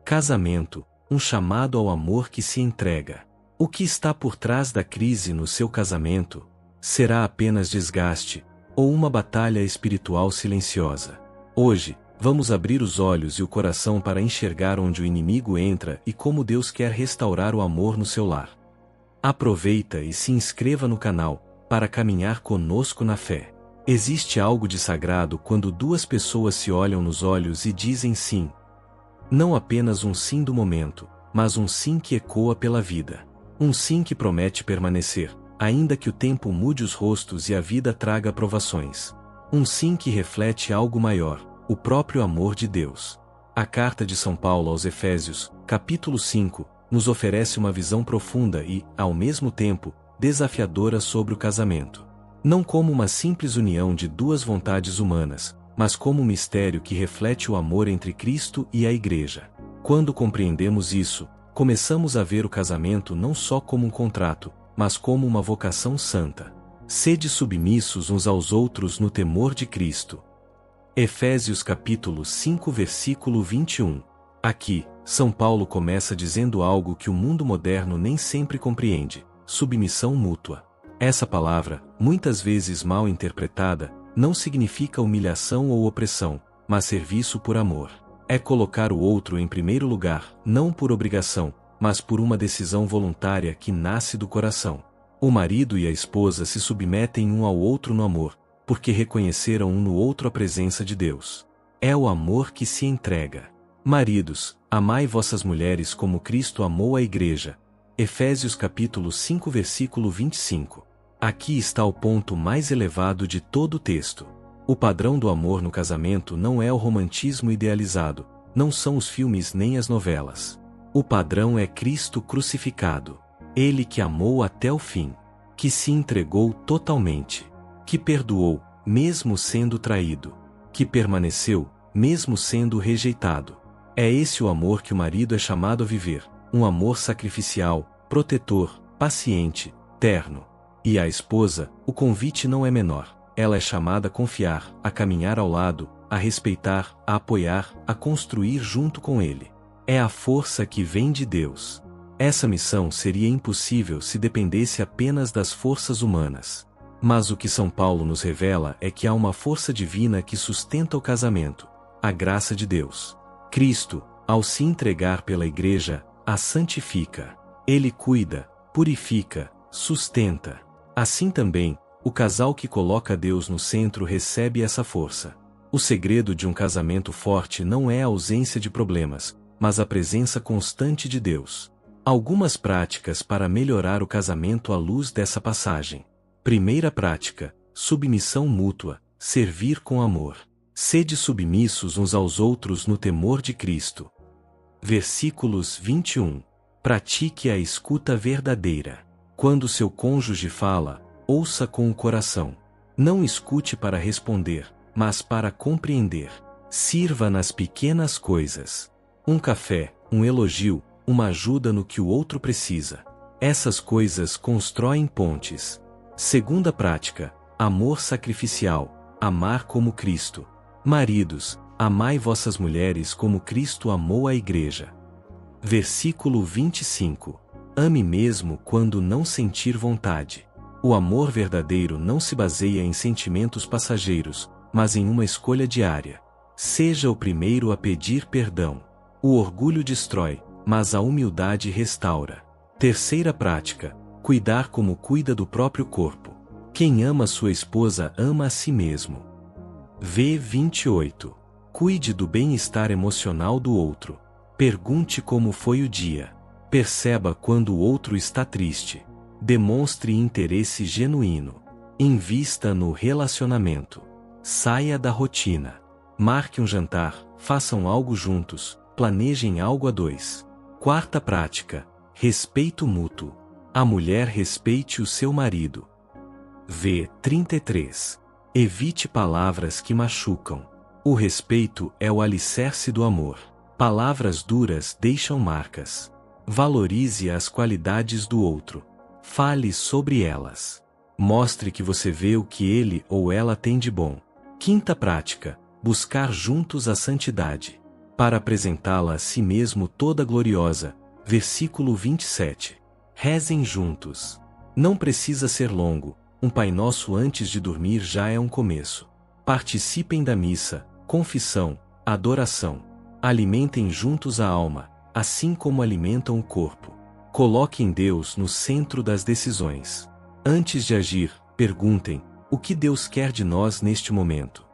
Casamento, um chamado ao amor que se entrega. O que está por trás da crise no seu casamento? Será apenas desgaste, ou uma batalha espiritual silenciosa? Hoje, vamos abrir os olhos e o coração para enxergar onde o inimigo entra e como Deus quer restaurar o amor no seu lar. Aproveita e se inscreva no canal, para caminhar conosco na fé. Existe algo de sagrado quando duas pessoas se olham nos olhos e dizem sim. Não apenas um sim do momento, mas um sim que ecoa pela vida. Um sim que promete permanecer, ainda que o tempo mude os rostos e a vida traga provações. Um sim que reflete algo maior, o próprio amor de Deus. A carta de São Paulo aos Efésios, capítulo 5, nos oferece uma visão profunda e, ao mesmo tempo, desafiadora sobre o casamento. Não como uma simples união de duas vontades humanas, mas como um mistério que reflete o amor entre Cristo e a Igreja. Quando compreendemos isso, começamos a ver o casamento não só como um contrato, mas como uma vocação santa. Sede submissos uns aos outros no temor de Cristo. Efésios capítulo 5 versículo 21. Aqui, São Paulo começa dizendo algo que o mundo moderno nem sempre compreende: submissão mútua. Essa palavra, muitas vezes mal interpretada, não significa humilhação ou opressão, mas serviço por amor. É colocar o outro em primeiro lugar, não por obrigação, mas por uma decisão voluntária que nasce do coração. O marido e a esposa se submetem um ao outro no amor, porque reconheceram um no outro a presença de Deus. É o amor que se entrega. Maridos, amai vossas mulheres como Cristo amou a Igreja. Efésios capítulo 5 versículo 25. Aqui está o ponto mais elevado de todo o texto. O padrão do amor no casamento não é o romantismo idealizado, não são os filmes nem as novelas. O padrão é Cristo crucificado. Ele que amou até o fim, que se entregou totalmente, que perdoou, mesmo sendo traído, que permaneceu, mesmo sendo rejeitado. É esse o amor que o marido é chamado a viver, um amor sacrificial, protetor, paciente, terno. E a esposa, o convite não é menor. Ela é chamada a confiar, a caminhar ao lado, a respeitar, a apoiar, a construir junto com ele. É a força que vem de Deus. Essa missão seria impossível se dependesse apenas das forças humanas. Mas o que São Paulo nos revela é que há uma força divina que sustenta o casamento: a graça de Deus. Cristo, ao se entregar pela Igreja, a santifica. Ele cuida, purifica, sustenta. Assim também, o casal que coloca Deus no centro recebe essa força. O segredo de um casamento forte não é a ausência de problemas, mas a presença constante de Deus. Algumas práticas para melhorar o casamento à luz dessa passagem. Primeira prática: submissão mútua, servir com amor. Sede submissos uns aos outros no temor de Cristo. Versículos 21. Pratique a escuta verdadeira. Quando seu cônjuge fala, ouça com o coração. Não escute para responder, mas para compreender. Sirva nas pequenas coisas. Um café, um elogio, uma ajuda no que o outro precisa. Essas coisas constroem pontes. Segunda prática: amor sacrificial, amar como Cristo. Maridos, amai vossas mulheres como Cristo amou a Igreja. Versículo 25. Ame mesmo quando não sentir vontade. O amor verdadeiro não se baseia em sentimentos passageiros, mas em uma escolha diária. Seja o primeiro a pedir perdão. O orgulho destrói, mas a humildade restaura. Terceira prática: cuidar como cuida do próprio corpo. Quem ama sua esposa ama a si mesmo. V 28. Cuide do bem-estar emocional do outro. Pergunte como foi o dia. Perceba quando o outro está triste. Demonstre interesse genuíno. Invista no relacionamento. Saia da rotina. Marque um jantar, façam algo juntos, planejem algo a dois. Quarta prática: respeito mútuo. A mulher respeite o seu marido. V 33. Evite palavras que machucam. O respeito é o alicerce do amor. Palavras duras deixam marcas. Valorize as qualidades do outro. Fale sobre elas. Mostre que você vê o que ele ou ela tem de bom. Quinta prática: buscar juntos a santidade. para apresentá-la a si mesmo toda gloriosa. Versículo 27. Rezem juntos. Não precisa ser longo, um Pai Nosso antes de dormir já é um começo. Participem da missa, confissão, adoração. Alimentem juntos a alma, assim como alimentam o corpo. Coloquem Deus no centro das decisões. Antes de agir, perguntem: o que Deus quer de nós neste momento?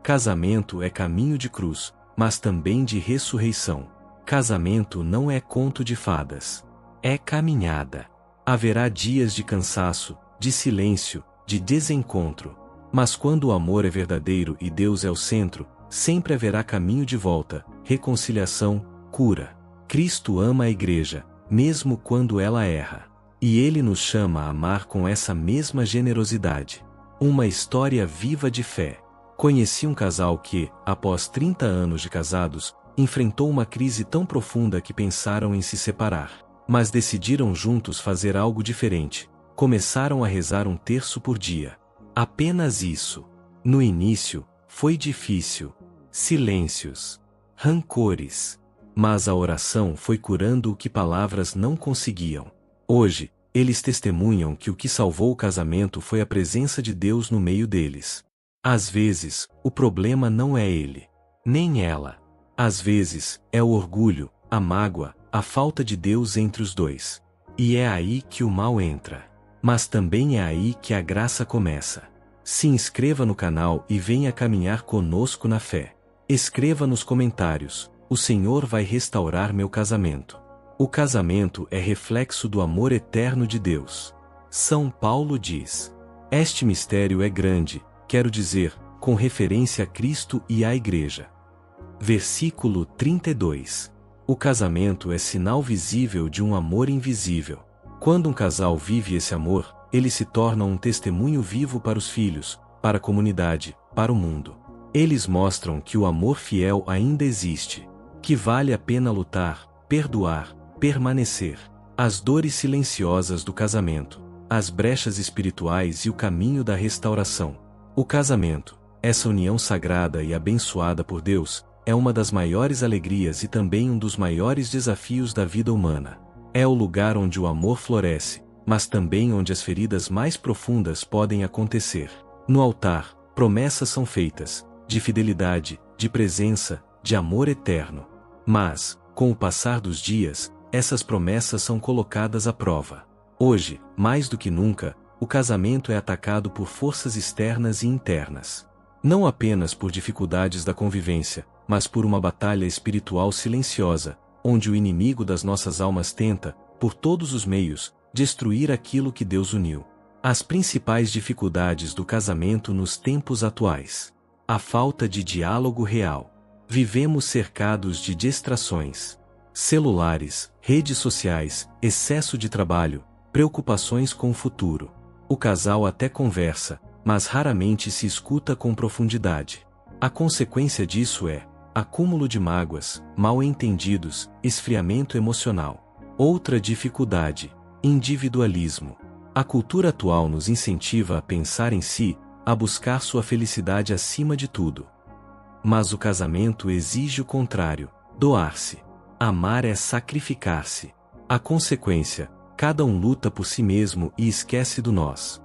Casamento é caminho de cruz, mas também de ressurreição. Casamento não é conto de fadas. É caminhada. Haverá dias de cansaço, de silêncio, de desencontro. Mas quando o amor é verdadeiro e Deus é o centro, sempre haverá caminho de volta, reconciliação, cura. Cristo ama a igreja, mesmo quando ela erra. E Ele nos chama a amar com essa mesma generosidade. Uma história viva de fé. Conheci um casal que, após 30 anos de casados, enfrentou uma crise tão profunda que pensaram em se separar. Mas decidiram juntos fazer algo diferente. Começaram a rezar um terço por dia. Apenas isso. No início, foi difícil. Silêncios. Rancores. Mas a oração foi curando o que palavras não conseguiam. Hoje, eles testemunham que o que salvou o casamento foi a presença de Deus no meio deles. Às vezes, o problema não é ele, nem ela. Às vezes, é o orgulho, a mágoa, a falta de Deus entre os dois. E é aí que o mal entra. Mas também é aí que a graça começa. Se inscreva no canal e venha caminhar conosco na fé. Escreva nos comentários: o Senhor vai restaurar meu casamento. O casamento é reflexo do amor eterno de Deus. São Paulo diz: este mistério é grande, quero dizer, com referência a Cristo e à Igreja. Versículo 32. O casamento é sinal visível de um amor invisível. Quando um casal vive esse amor, ele se torna um testemunho vivo para os filhos, para a comunidade, para o mundo. Eles mostram que o amor fiel ainda existe, que vale a pena lutar, perdoar, permanecer. As dores silenciosas do casamento, as brechas espirituais e o caminho da restauração. O casamento, essa união sagrada e abençoada por Deus, é uma das maiores alegrias e também um dos maiores desafios da vida humana. É o lugar onde o amor floresce, mas também onde as feridas mais profundas podem acontecer. No altar, promessas são feitas, de fidelidade, de presença, de amor eterno. Mas, com o passar dos dias, essas promessas são colocadas à prova. Hoje, mais do que nunca, o casamento é atacado por forças externas e internas. Não apenas por dificuldades da convivência, mas por uma batalha espiritual silenciosa, onde o inimigo das nossas almas tenta, por todos os meios, destruir aquilo que Deus uniu. As principais dificuldades do casamento nos tempos atuais. A falta de diálogo real. Vivemos cercados de distrações. Celulares, redes sociais, excesso de trabalho, preocupações com o futuro. O casal até conversa, mas raramente se escuta com profundidade. A consequência disso é acúmulo de mágoas, mal-entendidos, esfriamento emocional. Outra dificuldade: individualismo. A cultura atual nos incentiva a pensar em si, a buscar sua felicidade acima de tudo. Mas o casamento exige o contrário: doar-se. Amar é sacrificar-se. A consequência: cada um luta por si mesmo e esquece do nós.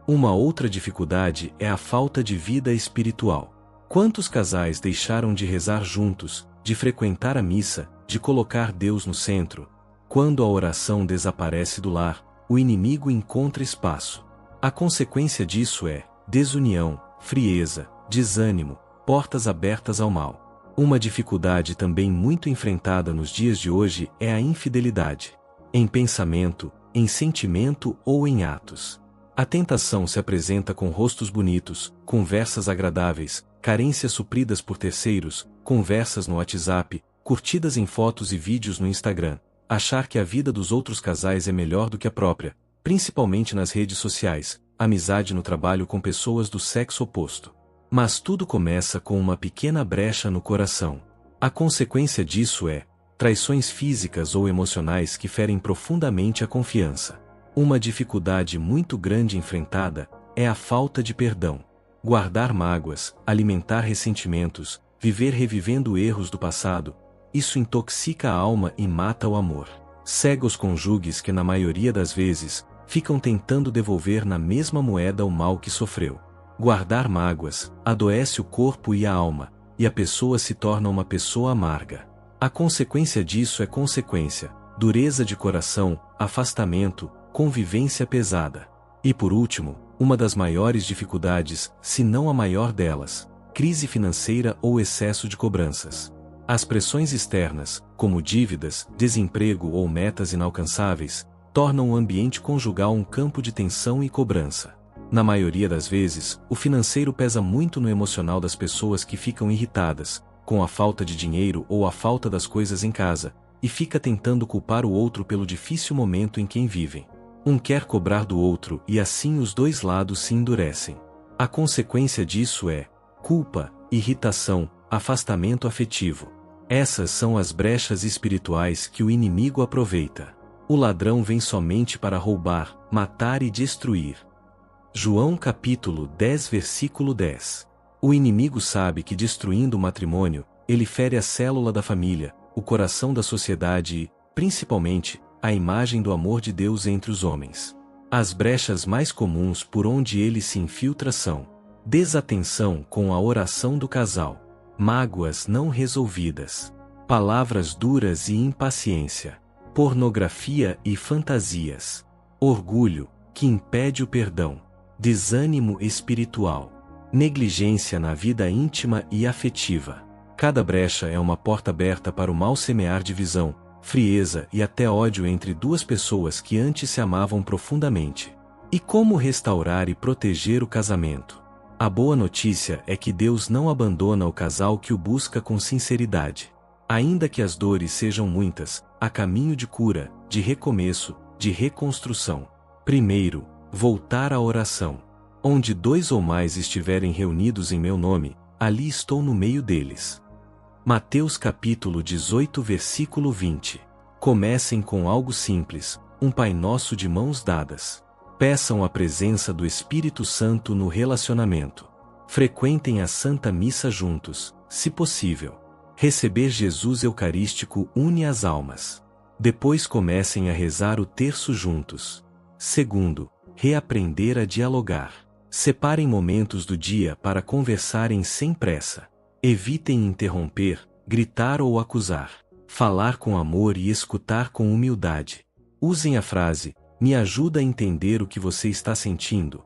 Uma outra dificuldade é a falta de vida espiritual. Quantos casais deixaram de rezar juntos, de frequentar a missa, de colocar Deus no centro? Quando a oração desaparece do lar, o inimigo encontra espaço. A consequência disso é desunião, frieza, desânimo, portas abertas ao mal. Uma dificuldade também muito enfrentada nos dias de hoje é a infidelidade. Em pensamento, em sentimento ou em atos. A tentação se apresenta com rostos bonitos, conversas agradáveis, carências supridas por terceiros, conversas no WhatsApp, curtidas em fotos e vídeos no Instagram, achar que a vida dos outros casais é melhor do que a própria, principalmente nas redes sociais, amizade no trabalho com pessoas do sexo oposto. Mas tudo começa com uma pequena brecha no coração. A consequência disso é traições físicas ou emocionais que ferem profundamente a confiança. Uma dificuldade muito grande enfrentada é a falta de perdão. Guardar mágoas, alimentar ressentimentos, viver revivendo erros do passado, isso intoxica a alma e mata o amor. Cega os cônjuges que na maioria das vezes, ficam tentando devolver na mesma moeda o mal que sofreu. Guardar mágoas, adoece o corpo e a alma, e a pessoa se torna uma pessoa amarga. A consequência disso é dureza de coração, afastamento, convivência pesada. E por último, uma das maiores dificuldades, se não a maior delas, crise financeira ou excesso de cobranças. As pressões externas, como dívidas, desemprego ou metas inalcançáveis, tornam o ambiente conjugal um campo de tensão e cobrança. Na maioria das vezes, o financeiro pesa muito no emocional das pessoas que ficam irritadas, com a falta de dinheiro ou a falta das coisas em casa, e fica tentando culpar o outro pelo difícil momento em que vivem. Um quer cobrar do outro e assim os dois lados se endurecem. A consequência disso é culpa, irritação, afastamento afetivo. Essas são as brechas espirituais que o inimigo aproveita. O ladrão vem somente para roubar, matar e destruir. João capítulo 10 versículo 10. O inimigo sabe que destruindo o matrimônio, ele fere a célula da família, o coração da sociedade e, principalmente, a imagem do amor de Deus entre os homens. As brechas mais comuns por onde ele se infiltra são desatenção com a oração do casal, mágoas não resolvidas, palavras duras e impaciência, pornografia e fantasias, orgulho, que impede o perdão, desânimo espiritual, negligência na vida íntima e afetiva. Cada brecha é uma porta aberta para o mal semear divisão, frieza e até ódio entre duas pessoas que antes se amavam profundamente. E como restaurar e proteger o casamento? A boa notícia é que Deus não abandona o casal que o busca com sinceridade. Ainda que as dores sejam muitas, há caminho de cura, de recomeço, de reconstrução. Primeiro, voltar à oração. Onde dois ou mais estiverem reunidos em meu nome, ali estou no meio deles. Mateus capítulo 18 versículo 20. Comecem com algo simples, um Pai Nosso de mãos dadas. Peçam a presença do Espírito Santo no relacionamento. Frequentem a Santa Missa juntos, se possível. Receber Jesus Eucarístico une as almas. Depois comecem a rezar o terço juntos. Segundo, reaprender a dialogar. Separem momentos do dia para conversarem sem pressa. Evitem interromper, gritar ou acusar. Falar com amor e escutar com humildade. Usem a frase, me ajuda a entender o que você está sentindo.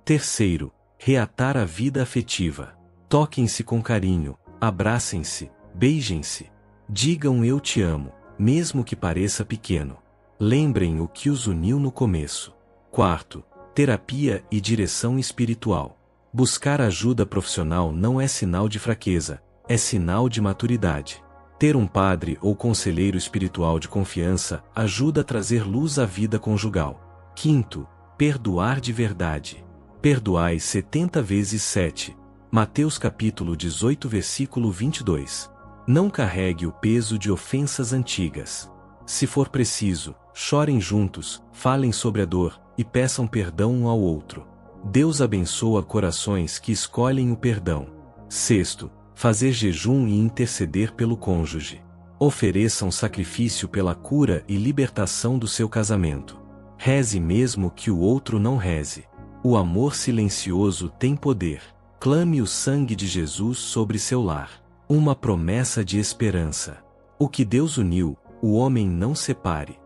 Terceiro, reatar a vida afetiva. Toquem-se com carinho, abracem-se, beijem-se. Digam eu te amo, mesmo que pareça pequeno. Lembrem o que os uniu no começo. Quarto, terapia e direção espiritual. Buscar ajuda profissional não é sinal de fraqueza, é sinal de maturidade. Ter um padre ou conselheiro espiritual de confiança ajuda a trazer luz à vida conjugal. Quinto, perdoar de verdade. Perdoai 70 vezes 7. Mateus capítulo 18 versículo 22. Não carregue o peso de ofensas antigas. Se for preciso, chorem juntos, falem sobre a dor, e peçam perdão um ao outro. Deus abençoa corações que escolhem o perdão. Sexto, fazer jejum e interceder pelo cônjuge. Ofereçam sacrifício pela cura e libertação do seu casamento. Reze mesmo que o outro não reze. O amor silencioso tem poder. Clame o sangue de Jesus sobre seu lar. Uma promessa de esperança. O que Deus uniu, o homem não separe.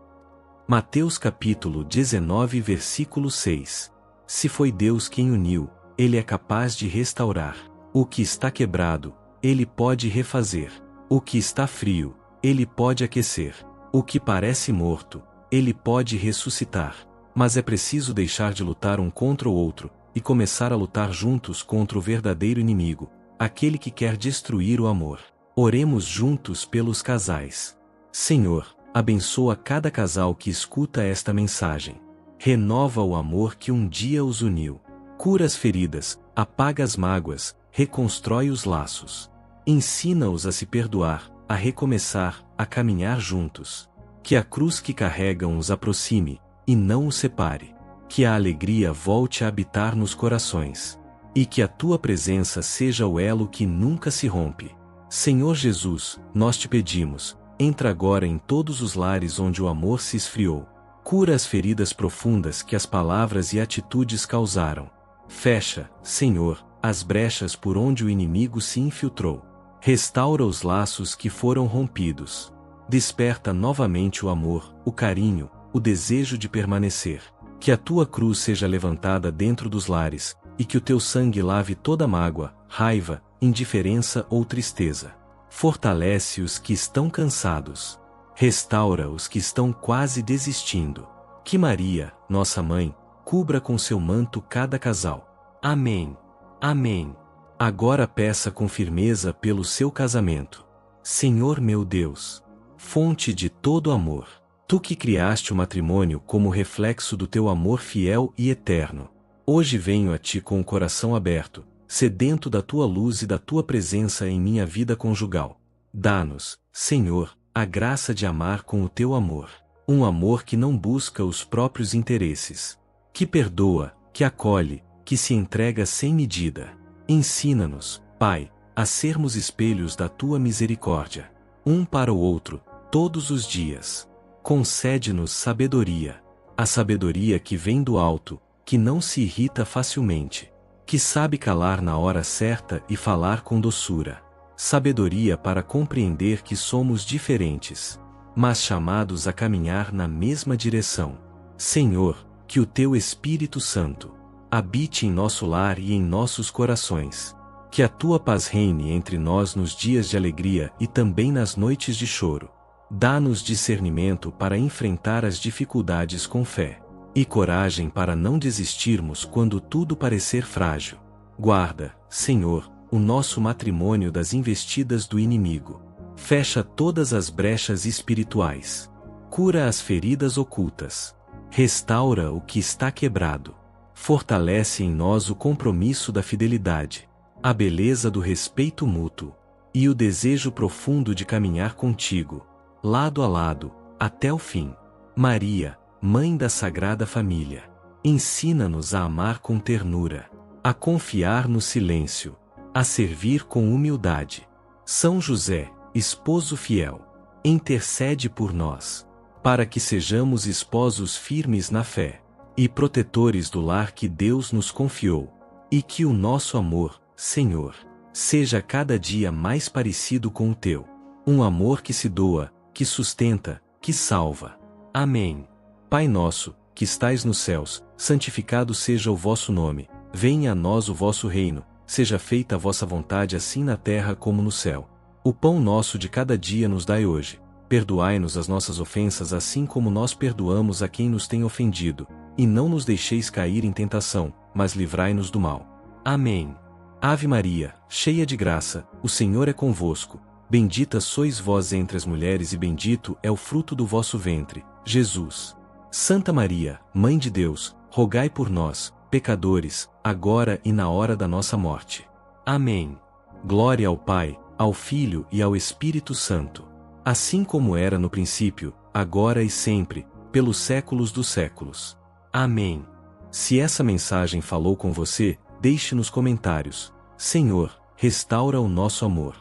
Mateus capítulo 19 versículo 6. Se foi Deus quem uniu, Ele é capaz de restaurar. O que está quebrado, Ele pode refazer. O que está frio, Ele pode aquecer. O que parece morto, Ele pode ressuscitar. Mas é preciso deixar de lutar um contra o outro, e começar a lutar juntos contra o verdadeiro inimigo, aquele que quer destruir o amor. Oremos juntos pelos casais. Senhor, abençoa cada casal que escuta esta mensagem. Renova o amor que um dia os uniu. Cura as feridas, apaga as mágoas, reconstrói os laços. Ensina-os a se perdoar, a recomeçar, a caminhar juntos. Que a cruz que carregam os aproxime, e não os separe. Que a alegria volte a habitar nos corações. e que a tua presença seja o elo que nunca se rompe. Senhor Jesus, nós te pedimos, entra agora em todos os lares onde o amor se esfriou. Cura as feridas profundas que as palavras e atitudes causaram. Fecha, Senhor, as brechas por onde o inimigo se infiltrou. Restaura os laços que foram rompidos. Desperta novamente o amor, o carinho, o desejo de permanecer. Que a tua cruz seja levantada dentro dos lares, e que o teu sangue lave toda mágoa, raiva, indiferença ou tristeza. Fortalece os que estão cansados. Restaura os que estão quase desistindo. Que Maria, nossa mãe, cubra com seu manto cada casal. Amém. Amém. Agora peça com firmeza pelo seu casamento. Senhor meu Deus, fonte de todo amor, tu que criaste o matrimônio como reflexo do teu amor fiel e eterno, hoje venho a ti com o coração aberto, sedento da tua luz e da tua presença em minha vida conjugal. Dá-nos, Senhor, a graça de amar com o teu amor, um amor que não busca os próprios interesses, que perdoa, que acolhe, que se entrega sem medida. Ensina-nos, Pai, a sermos espelhos da tua misericórdia, um para o outro, todos os dias. Concede-nos sabedoria, a sabedoria que vem do alto, que não se irrita facilmente, que sabe calar na hora certa e falar com doçura. Sabedoria para compreender que somos diferentes, mas chamados a caminhar na mesma direção. Senhor, que o teu Espírito Santo habite em nosso lar e em nossos corações. Que a tua paz reine entre nós nos dias de alegria e também nas noites de choro. Dá-nos discernimento para enfrentar as dificuldades com fé, e coragem para não desistirmos quando tudo parecer frágil. Guarda, Senhor, o nosso matrimônio das investidas do inimigo. Fecha todas as brechas espirituais. Cura as feridas ocultas. Restaura o que está quebrado. Fortalece em nós o compromisso da fidelidade, a beleza do respeito mútuo, e o desejo profundo de caminhar contigo, lado a lado, até o fim. Maria, Mãe da Sagrada Família, ensina-nos a amar com ternura, a confiar no silêncio, a servir com humildade. São José, esposo fiel, intercede por nós, para que sejamos esposos firmes na fé, e protetores do lar que Deus nos confiou, e que o nosso amor, Senhor, seja cada dia mais parecido com o teu, um amor que se doa, que sustenta, que salva. Amém. Pai nosso, que estais nos céus, santificado seja o vosso nome, venha a nós o vosso reino, seja feita a vossa vontade assim na terra como no céu. O pão nosso de cada dia nos dai hoje, perdoai-nos as nossas ofensas assim como nós perdoamos a quem nos tem ofendido, e não nos deixeis cair em tentação, mas livrai-nos do mal. Amém. Ave Maria, cheia de graça, o Senhor é convosco. Bendita sois vós entre as mulheres e bendito é o fruto do vosso ventre, Jesus. Santa Maria, Mãe de Deus, rogai por nós, pecadores, agora e na hora da nossa morte. Amém. Glória ao Pai, ao Filho e ao Espírito Santo, assim como era no princípio, agora e sempre, pelos séculos dos séculos. Amém. Se essa mensagem falou com você, deixe nos comentários. Senhor, restaura o nosso amor.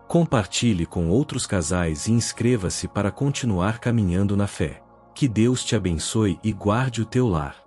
Compartilhe com outros casais e inscreva-se para continuar caminhando na fé. Que Deus te abençoe e guarde o teu lar.